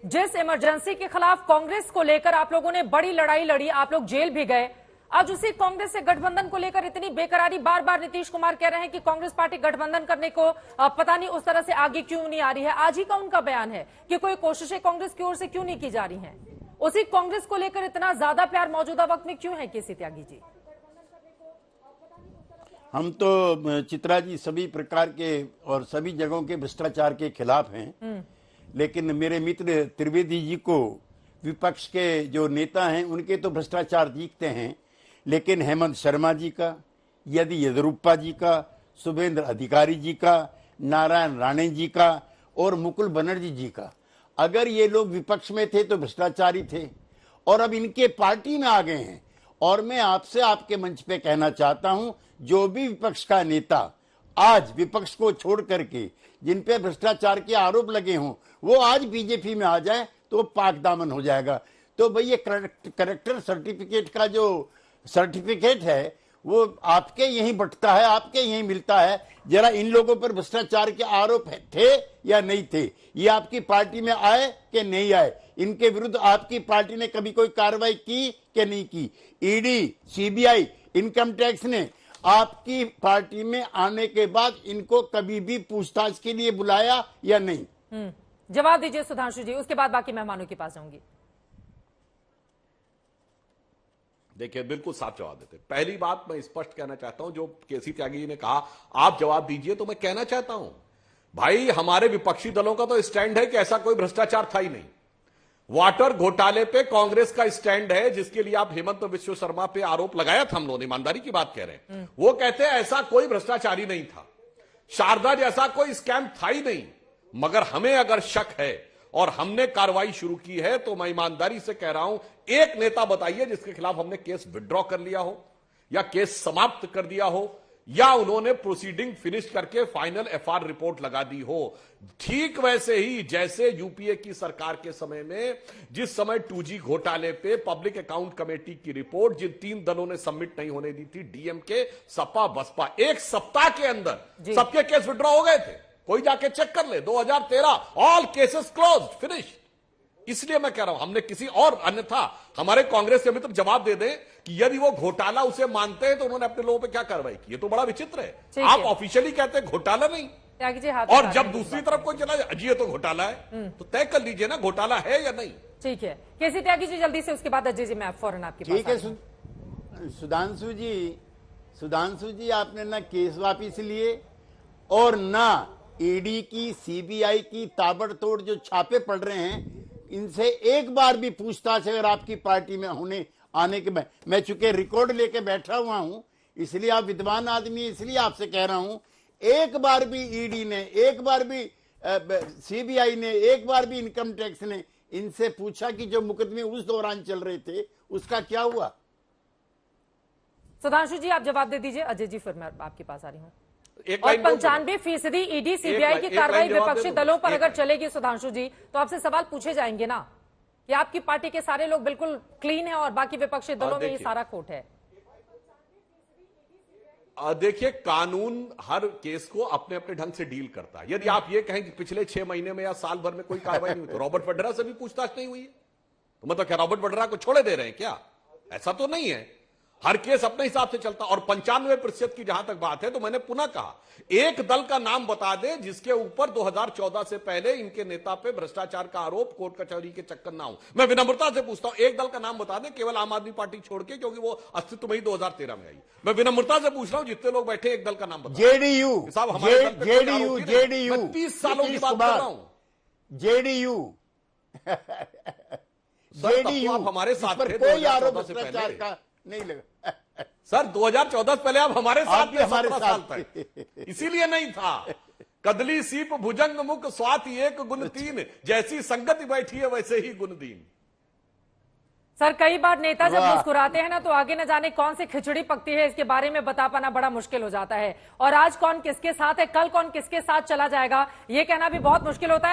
जिस इमरजेंसी के खिलाफ कांग्रेस को लेकर आप लोगों ने बड़ी लड़ाई लड़ी, आप लोग जेल भी गए, आज उसी कांग्रेस से गठबंधन को लेकर इतनी बेकरारी। बार बार नीतीश कुमार कह रहे हैं कि कांग्रेस पार्टी गठबंधन करने को पता नहीं उस तरह से आगे क्यों नहीं आ रही है। आज ही का उनका बयान है कि कोई कोशिशें कांग्रेस की ओर से क्यों नहीं की जा रही हैं। उसी कांग्रेस को लेकर इतना ज्यादा प्यार मौजूदा वक्त में क्यों है केसी त्यागी जी? हम तो चित्रा जी सभी प्रकार के और सभी जगहों के भ्रष्टाचार के खिलाफ हैं, लेकिन मेरे मित्र त्रिवेदी जी को विपक्ष के जो नेता हैं उनके तो भ्रष्टाचार दिखते हैं, लेकिन हेमंत शर्मा जी का, यदि येदियुरप्पा जी का, शुभेंद्र अधिकारी जी का, नारायण राणे जी का और मुकुल बनर्जी जी का, अगर ये लोग विपक्ष में थे तो भ्रष्टाचारी थे और अब इनके पार्टी में आ गए हैं। और मैं आपसे आपके मंच पे कहना चाहता हूं, जो भी विपक्ष का नेता आज विपक्ष को छोड़ करके जिन पे भ्रष्टाचार के आरोप लगे हों वो आज बीजेपी में आ जाए तो पाक दामन हो जाएगा। तो भाई ये करेक्टर सर्टिफिकेट का जो सर्टिफिकेट है वो आपके यहीं बंटता है, आपके यहीं मिलता है। जरा इन लोगों पर भ्रष्टाचार के आरोप थे या नहीं थे, ये आपकी पार्टी में आए कि नहीं आए, इनके विरुद्ध आपकी पार्टी ने कभी कोई कार्रवाई की कि नहीं की? ईडी, सीबीआई, इनकम टैक्स ने आपकी पार्टी में आने के बाद इनको कभी भी पूछताछ के लिए बुलाया या नहीं? जवाब दीजिए सुधांशु जी, उसके बाद बाकी मेहमानों के पास जाऊंगी। देखिए, बिल्कुल साफ जवाब देते। पहली बात मैं स्पष्ट कहना चाहता हूं, जो केसी त्यागी जी ने कहा आप जवाब दीजिए, तो मैं कहना चाहता हूं भाई हमारे विपक्षी दलों का तो स्टैंड है कि ऐसा कोई भ्रष्टाचार था ही नहीं। वाटर घोटाले पे कांग्रेस का स्टैंड है, जिसके लिए आप हेमंत बिश्व शर्मा पे आरोप लगाया था, हम लोग ईमानदारी की बात कह रहे हैं। वो कहते हैं ऐसा कोई भ्रष्टाचारी नहीं था, शारदा जैसा कोई स्कैम था ही नहीं। मगर हमें अगर शक है और हमने कार्रवाई शुरू की है तो मैं ईमानदारी से कह रहा हूं, एक नेता बताइए जिसके खिलाफ हमने केस विड्रॉ कर लिया हो या केस समाप्त कर दिया हो या उन्होंने प्रोसीडिंग फिनिश करके फाइनल एफआर रिपोर्ट लगा दी हो। ठीक वैसे ही जैसे यूपीए की सरकार के समय में, जिस समय 2G घोटाले पे पब्लिक अकाउंट कमेटी की रिपोर्ट जिन 3 दलों ने सबमिट नहीं होने दी थी, डीएमके, सपा, बसपा, एक सप्ताह के अंदर सबके केस विड्रॉ हो गए थे। कोई जाके चेक कर ले, 2013 ऑल केसेस क्लोज, फिनिश। इसलिए मैं कह रहा हूं हमने किसी और, अन्यथा हमारे कांग्रेस के मित्र जवाब दे दें कि यदि वो घोटाला उसे मानते हैं तो उन्होंने अपने लोगों पे क्या कार्रवाई की। ये तो बड़ा विचित्र है। आप ऑफिशियली कहते हैं घोटाला नहीं, और जब दूसरी तरफ कोई चला जी ये तो घोटाला है, तो तय कर लीजिए ना घोटाला है या नहीं। ठीक है केसी त्यागी जी, जल्दी से, उसके बाद अजय जी मैं फौरन आपके पास। ठीक है सुधांशु जी, आपने ना केस वापिस लिए और ना ईडी की, सीबीआई की ताबड़तोड़ जो छापे पड़ रहे हैं, इनसे एक बार भी पूछताछ अगर आपकी पार्टी में होने आने के, मैं चूंकि रिकॉर्ड लेके बैठा हुआ हूं इसलिए आप विद्वान आदमी, इसलिए आपसे कह रहा हूं, एक बार भी ईडी ने, एक बार भी सीबीआई ने, एक बार भी इनकम टैक्स ने इनसे पूछा कि जो मुकदमे उस दौरान चल रहे थे उसका क्या हुआ? सुधांशु जी आप जवाब दे दीजिए। अजय जी फिर मैं आपके पास आ रही हूँ। और 95% ईडी सीबीआई की कार्रवाई विपक्षी दलों पर अगर चलेगी सुधांशु जी, तो आपसे सवाल पूछे जाएंगे ना कि आपकी पार्टी के सारे लोग बिल्कुल क्लीन है और बाकी विपक्षी दलों में ये सारा खोट है। देखिए, कानून हर केस को अपने अपने ढंग से डील करता है। यदि आप ये कहें कि पिछले 6 महीने में या साल भर में कोई कार्रवाई नहीं हुई, तो रॉबर्ट वड्रा से भी पूछताछ नहीं हुई है, तो मतलब क्या रॉबर्ट वड्रा को छोड़े दे रहे हैं क्या? ऐसा तो नहीं है। हर केस अपने हिसाब से चलता। और 95% की जहां तक बात है, तो मैंने पुनः कहा, एक दल का नाम बता दे जिसके ऊपर 2014 से पहले इनके नेता पे भ्रष्टाचार का आरोप कोर्ट कचहरी के चक्कर ना हो। मैं विनम्रता से पूछता हूं, एक दल का नाम बता दे, केवल आम आदमी पार्टी छोड़ के, क्योंकि वो अस्तित्व में ही 2013 में आई। मैं विनम्रता से पूछ रहा हूं, जितने लोग बैठे एक दल का नाम बता। जेडीयू साहब, हमारे जेडीयू 30 सालों की बात कर रहा हूं। जेडीयू आप हमारे साथ थे, कोई आरोप भ्रष्टाचार का नहीं लगा सर। 2014 से पहले आप हमारे साथ थे, 17 साल तक, इसीलिए नहीं था। कदली सीप भुजंग मुख स्वाति एक गुण 3, जैसी संगति बैठी है वैसे ही गुण दीन। सर कई बार नेता जब मुस्कुराते हैं ना, तो आगे न जाने कौन सी खिचड़ी पकती है इसके बारे में बता पाना बड़ा मुश्किल हो जाता है। और आज कौन किसके साथ है, कल कौन किसके साथ चला जाएगा, ये कहना भी बहुत मुश्किल होता है।